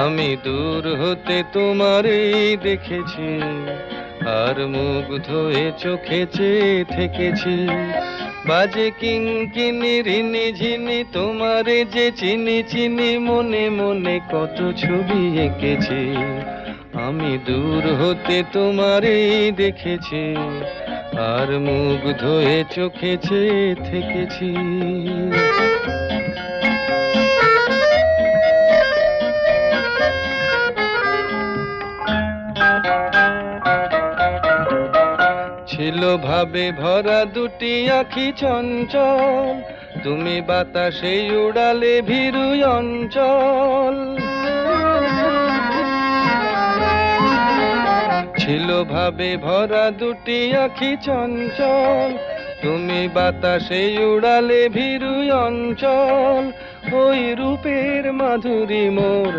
আমি দূর হতে তোমারই দেখেছি, আর মুগ্ধ হয়ে চোখে চেয়ে থেকেছি। বাজে কিঙ্কিনি রিনি ঝিনি তোমারে যে চিনি চিনি, মনে মনে কত ছবি এঁকেছি। আমি দূর হতে তোমারই দেখেছি, আর মুগ্ধ হয়ে চোখে চেয়ে থেকেছি। ছিল ভাবে ভরা দুটি আঁখি চঞ্চল, তুমি বাতাসে উড়ালে ভীরু অঞ্চল। ছিল ভাবে ভরা দুটি আঁখি চঞ্চল, তুমি বাতাসে উড়ালে ভীরু অঞ্চল। ওই রূপের মাধুরী মোর